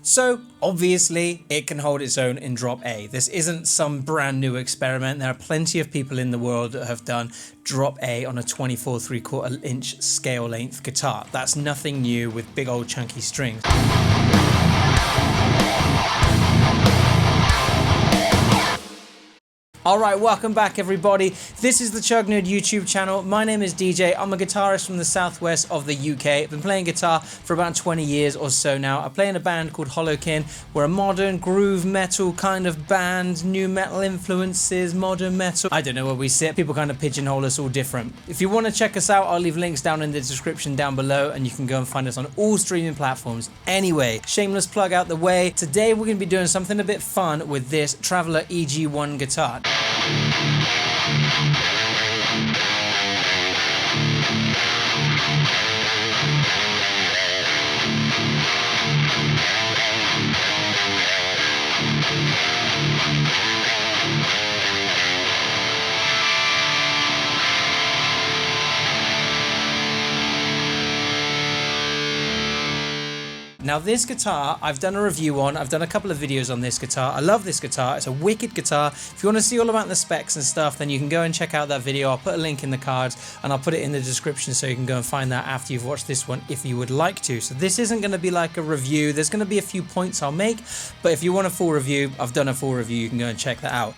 So obviously it can hold its own in drop A. This isn't some brand new experiment. There are plenty of people in the world that have done drop A on a 24 3/4 inch scale length guitar. That's nothing new with big old chunky strings. Alright, welcome back everybody. This is the Chug Nerd YouTube channel. My name is DJ. I'm a guitarist from the southwest of the UK. I've been playing guitar for about 20 years or so now. I play in a band called HollowKin. We're a modern groove metal kind of band, new metal influences, modern metal. I don't know where we sit. People kind of pigeonhole us all different. If you want to check us out, I'll leave links down in the description down below and you can go and find us on all streaming platforms. Anyway, shameless plug out the way. Today we're going to be doing something a bit fun with this Traveler EG1 guitar. Now this guitar, I've done a review on, I've done a couple of videos on this guitar. I love this guitar, it's a wicked guitar. If you want to see all about the specs and stuff, then you can go and check out that video. I'll put a link in the cards and I'll put it in the description so you can go and find that after you've watched this one if you would like to. So this isn't going to be like a review, there's going to be a few points I'll make, but if you want a full review, I've done a full review, you can go and check that out.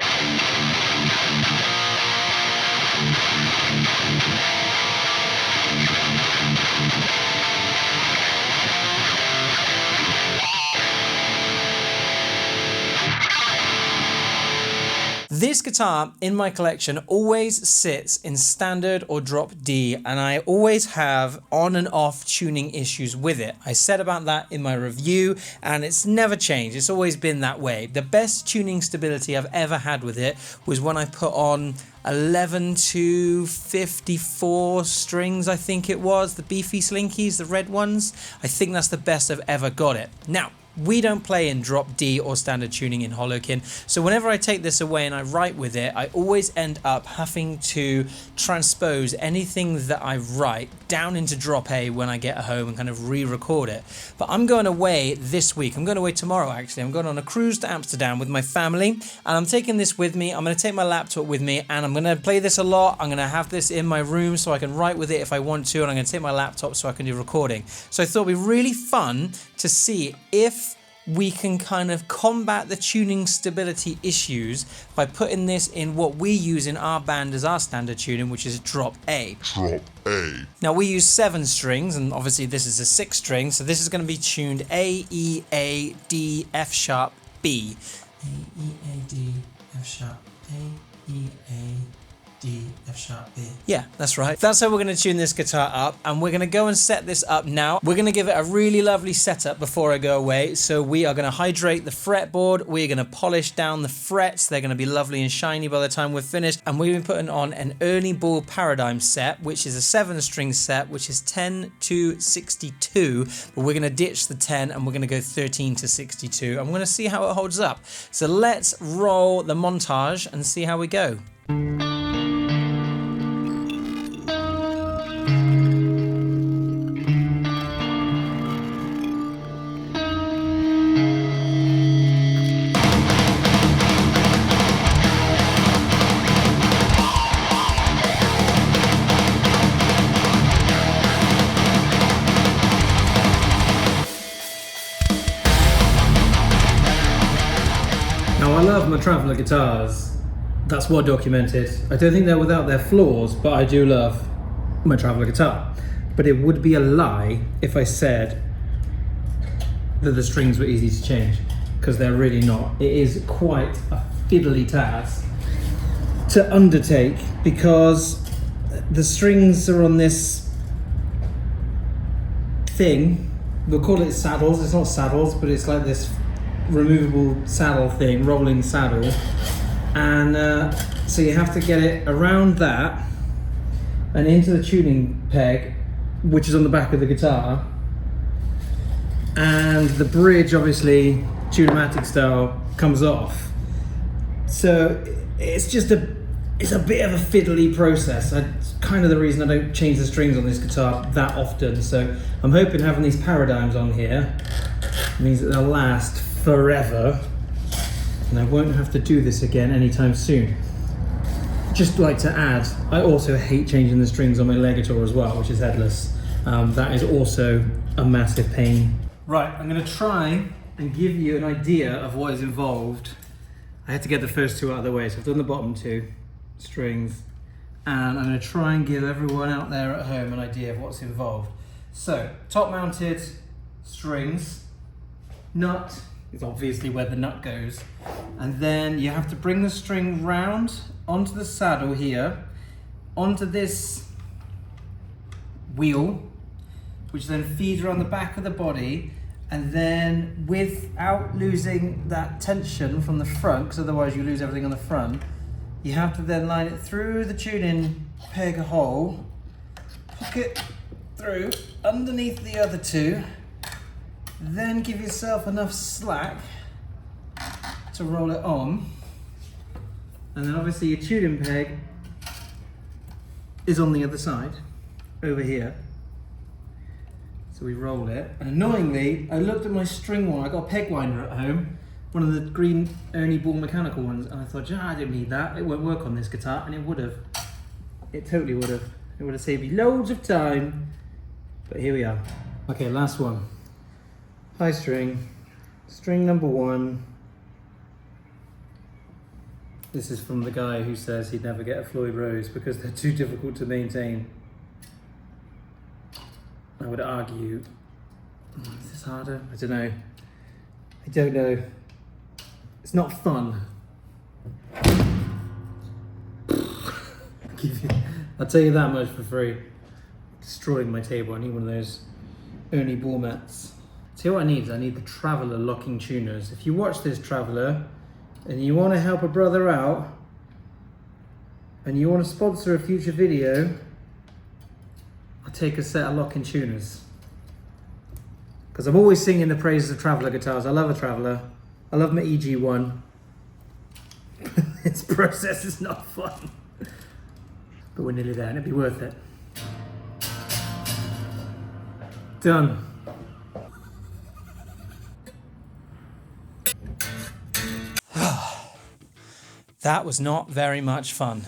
This guitar in my collection always sits in standard or drop D, and I always have on and off tuning issues with it. I said about that in my review and it's never changed. It's always been that way. The best tuning stability I've ever had with it was when I put on 11 to 54 strings, I think it was, the beefy slinkies, the red ones. I think that's the best I've ever got it. Now, we don't play in drop D or standard tuning in HollowKin, so whenever I take this away and I write with it, I always end up having to transpose anything that I write down into drop A when I get home and kind of re-record it. But I'm going away this week, I'm going away tomorrow actually, I'm going on a cruise to Amsterdam with my family and I'm taking this with me. I'm going to take my laptop with me and I'm going to play this a lot. I'm going to have this in my room so I can write with it if I want to, and I'm going to take my laptop so I can do recording. So I thought it'd be really fun to see if we can kind of combat the tuning stability issues by putting this in what we use in our band as our standard tuning, which is drop A. Drop A. Now we use 7 strings, and obviously this is a 6 string, so this is going to be tuned A, E, A, D, F sharp, B. A, E, A, D, F sharp, A, E, A, D, F sharp, B. Yeah, that's right. That's how we're going to tune this guitar up, and we're going to go and set this up now. We're going to give it a really lovely setup before I go away. So we are going to hydrate the fretboard, we're going to polish down the frets, they're going to be lovely and shiny by the time we're finished, and we've been putting on an Ernie Ball Paradigm set, which is a 7-string set, which is 10 to 62, but we're going to ditch the 10 and we're going to go 13 to 62. I'm going to see how it holds up. So let's roll the montage and see how we go. I love my Traveler guitars, that's well documented. I don't think they're without their flaws, but I do love my Traveler guitar. But it would be a lie if I said that the strings were easy to change, because they're really not. It is quite a fiddly task to undertake, because the strings are on this thing, we'll call it saddles, it's not saddles, but it's like this removable saddle thing, rolling saddle, and so you have to get it around that and into the tuning peg, which is on the back of the guitar, and the bridge obviously Tune-o-matic style comes off, so it's just a it's a bit of a fiddly process. It's kind of the reason I don't change the strings on this guitar that often. So I'm hoping having these paradigms on here means that they'll last forever, and I won't have to do this again anytime soon. Just like to add, I also hate changing the strings on my Legator as well, which is headless. That is also a massive pain. Right, I'm going to try and give you an idea of what is involved. I had to get the first two out of the way, so I've done the bottom two strings, and I'm going to try and give everyone out there at home an idea of what's involved. So, top mounted strings, nut is obviously where the nut goes, and then you have to bring the string round onto the saddle here, onto this wheel, which then feeds around the back of the body, and then without losing that tension from the front, because otherwise you lose everything on the front, you have to then line it through the tuning peg hole, hook it through underneath the other two, then give yourself enough slack to roll it on, and then obviously your tuning peg is on the other side, over here. So we roll it, and annoyingly, I looked at my string one. I got a peg winder at home, one of the green Ernie Ball mechanical ones, and I thought, I didn't need that. It won't work on this guitar, and it would have. It totally would have. It would have saved me loads of time, but here we are. Okay, last one. High string, string number 1. This is from the guy who says he'd never get a Floyd Rose because they're too difficult to maintain. I would argue, is this harder? I don't know. I don't know. It's not fun. I'll tell you that much for free. Destroying my table. I need one of those Ernie Ball mats. See what I need? I need the Traveler locking tuners. If you watch this, Traveler, and you want to help a brother out, and you want to sponsor a future video, I'll take a set of locking tuners. Because I'm always singing the praises of Traveler guitars. I love a Traveler. I love my EG1. Its process is not fun. But we're nearly there and it'll be worth it. Done. That was not very much fun.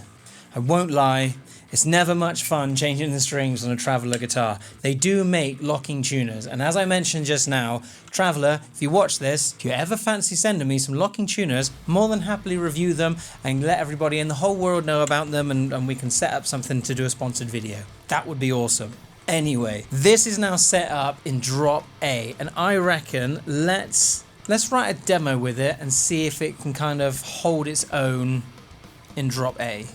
I won't lie, it's never much fun changing the strings on a Traveler guitar. They do make locking tuners, and as I mentioned just now, Traveler, if you watch this, if you ever fancy sending me some locking tuners, more than happily review them and let everybody in the whole world know about them, and we can set up something to do a sponsored video. That would be awesome. Anyway, this is now set up in drop A, and I reckon let's write a demo with it and see if it can kind of hold its own in drop A.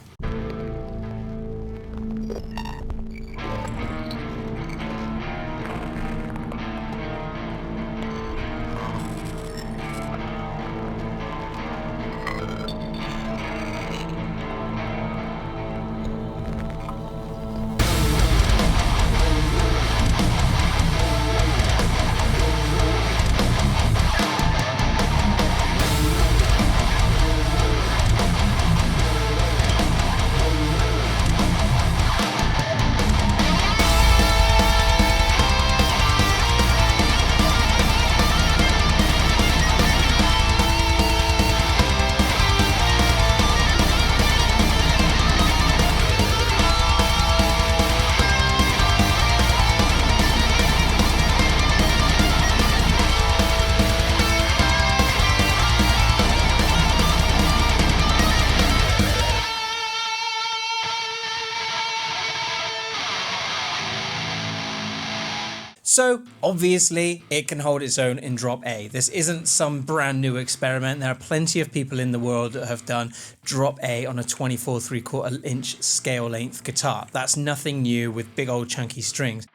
So obviously it can hold its own in drop A. This isn't some brand new experiment. There are plenty of people in the world that have done drop A on a 24 3/4 inch scale length guitar. That's nothing new with big old chunky strings.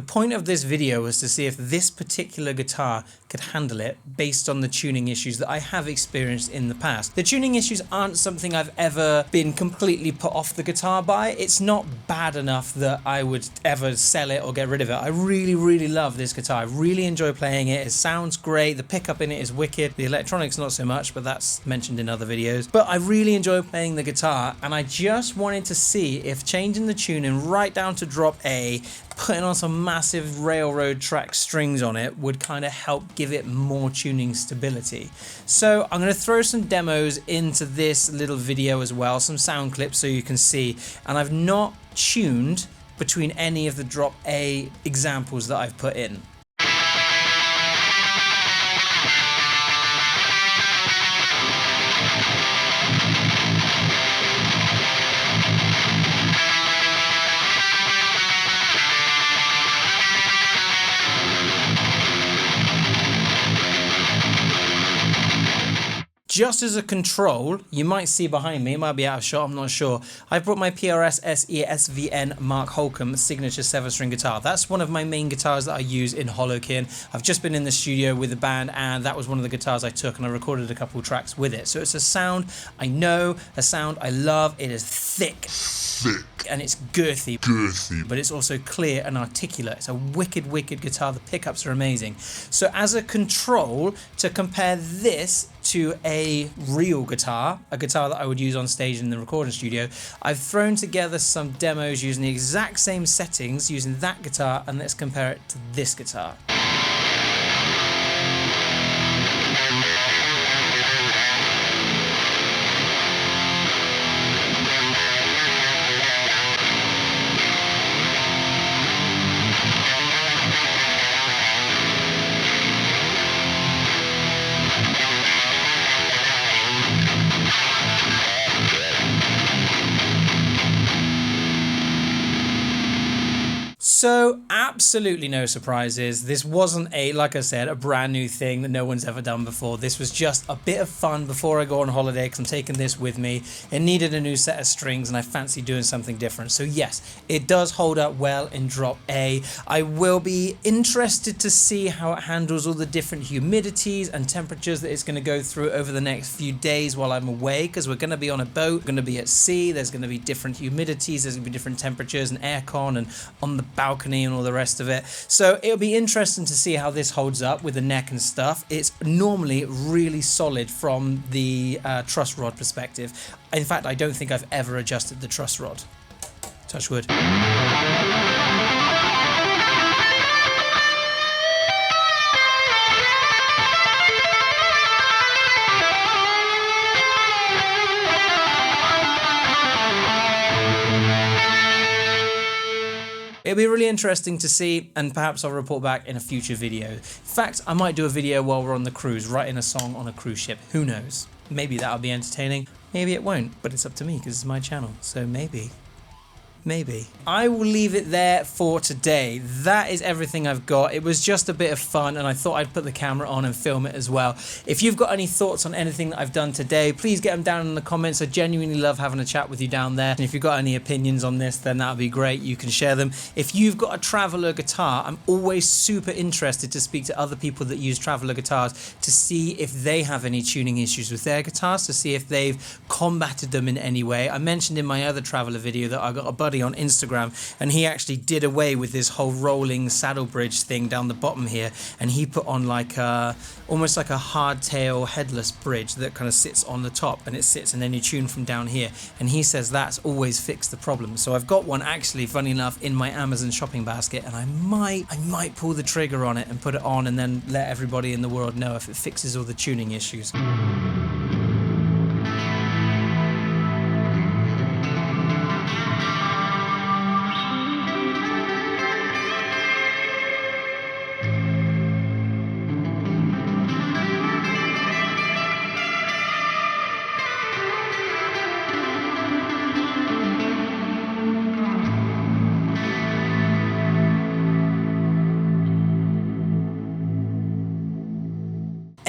point of this video was to see if this particular guitar could handle it based on the tuning issues that I have experienced in the past. The tuning issues aren't something I've ever been completely put off the guitar by. It's not bad enough that I would ever sell it or get rid of it. I really, really love this guitar. I really enjoy playing it. It sounds great. The pickup in it is wicked. The electronics not so much, but that's mentioned in other videos. But I really enjoy playing the guitar, and I just wanted to see if changing the tuning right down to drop A, putting on some massive railroad track strings on it would kind of help give it more tuning stability. So I'm going to throw some demos into this little video as well, some sound clips so you can see, and I've not tuned between any of the drop A examples that I've put in. Just as a control, you might see behind me, it might be out of shot, I'm not sure, I've brought my PRS SE SVN Mark HollowKin signature 7-string guitar. That's one of my main guitars that I use in HollowKin. I've just been in the studio with the band, and that was one of the guitars I took, and I recorded a couple tracks with it. So it's a sound I know, a sound I love. It is thick. And it's girthy, but it's also clear and articulate. It's a wicked, wicked guitar. The pickups are amazing. So as a control, to compare this to a real guitar, a guitar that I would use on stage in the recording studio, I've thrown together some demos using the exact same settings, using that guitar, and let's compare it to this guitar. So absolutely no surprises. This wasn't like I said, a brand new thing that no one's ever done before. This was just a bit of fun before I go on holiday, because I'm taking this with me. It needed a new set of strings and I fancy doing something different. So yes, it does hold up well in drop A. I will be interested to see how it handles all the different humidities and temperatures that it's going to go through over the next few days while I'm away, because we're going to be on a boat, we're going to be at sea, there's going to be different humidities, there's going to be different temperatures and aircon and on the balcony and all the rest of it. So it'll be interesting to see how this holds up with the neck and stuff. It's normally really solid from the truss rod perspective. In fact, I don't think I've ever adjusted the truss rod. Touch wood. It'll be really interesting to see, and perhaps I'll report back in a future video. In fact, I might do a video while we're on the cruise, writing a song on a cruise ship. Who knows? Maybe that'll be entertaining. Maybe it won't, but it's up to me because it's my channel. So maybe. I will leave it there for today. That is everything I've got. It was just a bit of fun, and I thought I'd put the camera on and film it as well. If you've got any thoughts on anything that I've done today, please get them down in the comments. I genuinely love having a chat with you down there. And if you've got any opinions on this, then that would be great. You can share them. If you've got a Traveler guitar, I'm always super interested to speak to other people that use Traveler guitars to see if they have any tuning issues with their guitars, to see if they've combated them in any way. I mentioned in my other Traveler video that I got a buddy on Instagram, and he actually did away with this whole rolling saddle bridge thing down the bottom here, and he put on like almost like a hardtail headless bridge that kind of sits on the top, and it sits and then you tune from down here, and he says that's always fixed the problem. So I've got one actually, funny enough, in my Amazon shopping basket, and I might pull the trigger on it and put it on and then let everybody in the world know if it fixes all the tuning issues.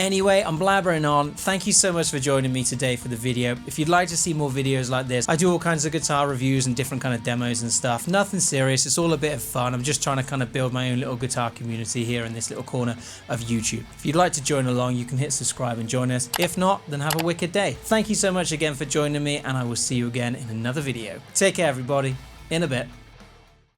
Anyway, I'm blabbering on. Thank you so much for joining me today for the video. If you'd like to see more videos like this, I do all kinds of guitar reviews and different kind of demos and stuff. Nothing serious, it's all a bit of fun. I'm just trying to kind of build my own little guitar community here in this little corner of YouTube. If you'd like to join along, you can hit subscribe and join us. If not, then have a wicked day. Thank you so much again for joining me, and I will see you again in another video. Take care, everybody. In a bit.